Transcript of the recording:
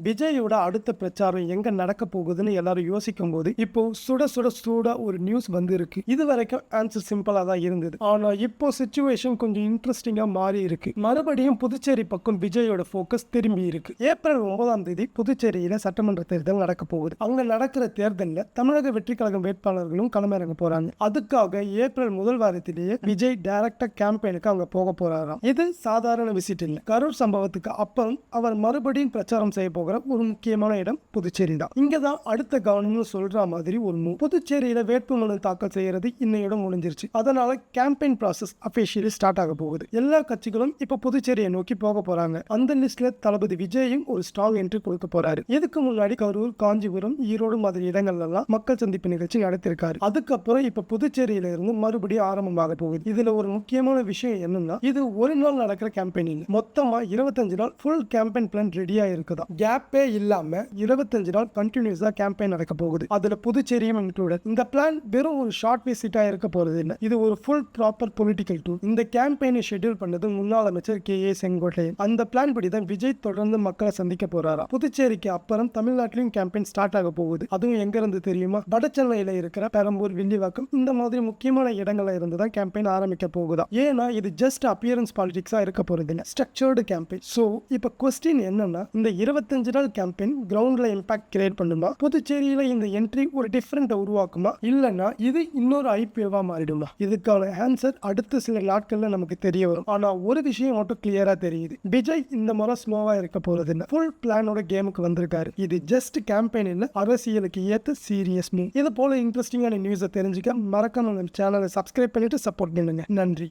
விஜயோட அடுத்த பிரச்சாரம் எங்க நடக்க போகுதுன்னு எல்லாரும் யோசிக்கும் போது இப்போ சுட ஒரு நியூஸ் வந்து இருக்கு. இது வரைக்கும் ஆன்சர் சிம்பிளா தான் இருந்தது. ஆனா இப்போ சிச்சுவேஷன் கொஞ்சம் இன்ட்ரெஸ்டிங்கா மாறி இருக்கு. மறுபடியும் புதுச்சேரி பக்கம் விஜயோட போக்கஸ் திரும்பி இருக்கு. ஏப்ரல் 9ஆம் தேதி புதுச்சேரியில சட்டமன்ற தேர்தல் நடக்க போகுது. அங்க நடக்கிற தேர்தலில் தமிழக வெற்றி கழகம் வேட்பாளர்களும் களமிறங்க போறாங்க. அதுக்காக ஏப்ரல் முதல் வாரத்திலேயே விஜய் டைரக்டா கேம்பெயினுக்கு அங்க போக போறாராம். இது சாதாரண விசிட் இல்ல. கரூர் சம்பவத்துக்கு அப்புறம் அவர் மறுபடியும் பிரச்சாரம் செய்ய போகிற ஒரு முக்கியமான இடம் புதுச்சேரி தான். இங்கதான் அடுத்த கவனம்னு சொல்ற மாதிரி ஒரு மூவ். புதுச்சேரியில வேட்புமனு தாக்கல் செய்யறது இன்னையோட முடிஞ்சிருச்சு. அதனால கேம்பெயின் ப்ராசஸ் அபிஷியலி ஸ்டார்ட் ஆக போகுது. எல்லா கட்சிகளும் இப்ப புதுச்சேரியை நோக்கி போக போறாங்க. அந்த லிஸ்ட்ல தளபதி விஜயும் ஒரு ஸ்ட்ராங் என்ட்ரி கொடுக்க போறாரு. இதுக்கு முன்னாடி கரூர், காஞ்சிபுரம், ஈரோடு மாதிரி இடங்கள்ல எல்லாம் மக்கள் சந்திப்பு நிகழ்ச்சி நடத்திருக்காரு. அதுக்கப்புறம் இப்ப புதுச்சேரியில இருந்து மறுபடியும் ஆரம்பமாக போகுது. இதுல ஒரு முக்கியமான விஷயம் என்னன்னா, இது ஒரு நாள் நடக்கிற கேம்பெயின் இல்ல. மொத்தமா 25 நாள் ஃபுல் கேம்பெயின் பிளான் ரெடியா இருக்குதா. கேப்பே இல்லாம 25 நாள் கண்டினியூஸா கேம்பெயின் நடக்க போகுது. அதுல புதுச்சேரியும் இன்க்ளூடட். இந்த பிளான் வெறும் ஒரு ஷார்ட் விசிட்டா இருக்க போறது இல்ல. இது ஒரு ஃபுல் ப்ராப்பர் பொலிட்டிக்கல் டூர். இந்த கேம்பெயினை ஷெட்யூல் பண்ணது முன்னாள் அமைச்சர் கே.ஏ. செங்கோட்டையன். அந்த பிளான் படி தான் விஜய் தொடர்ந்து மக்களை சந்திக்க போறாரா. புதுச்சேரிக்கு அப்புறம் தமிழ்நாட்டிலும் கேம்பெயின் ஸ்டார்ட் ஆக போகுது. அதுவும் எங்க இருந்து தெரியுமா? வட சென்னையில இருக்கிற பெரம்பூர், வில்லிவாக்கம் இந்த மாதிரி முக்கியமான இடங்கள்ல இருந்து தான் கேம்பெயின் ஆரம்பிக்க போகுதா. ஏன்னா இது ஜஸ்ட் அப்பியரன்ஸ் பாலிடிக்ஸா இருக்க போறது இல்ல, ஸ்ட்ரக்சர்டு கேம்பெயின். சோ இப்ப क्वेश्चन என்னன்னா, இந்த 25 நாள் கேம்பெயின் கிரவுண்ட்ல இம்பாக்ட் கிரியேட் பண்ணுமா? புதுச்சேரியில இந்த என்ட்ரி ஒரு டிஃபரெண்ட் உருவாக்குமா? இல்லன்னா இது இன்னொரு ஐபிஓவா மாறிடுமா? இதுக்கான ஆன்சர் அடுத்த சில நாட்கள்ல நமக்கு தெரிய வரும். ஆனா ஒரு விஷயம் மட்டும் கிளியரா தெரியுது. விஜய் இந்த முறை ஸ்லோவா இருக்க போறது இல்ல. ஃபுல் பிளானோட கேமுக்கு வந்திருக்காரு. இது ஜஸ்ட் கேம்பெயின் இல்ல, அரசியலுக்கு ஏத்த சீரியஸ் மூவ். இது போல இன்ட்ரெஸ்டிங்கான நியூஸை தெரிஞ்சுக்க மறக்காம நம்ம சேனலை சப்ஸ்கிரைப் பண்ணிட்டு சப்போர்ட் பண்ணுங்க. நன்றி.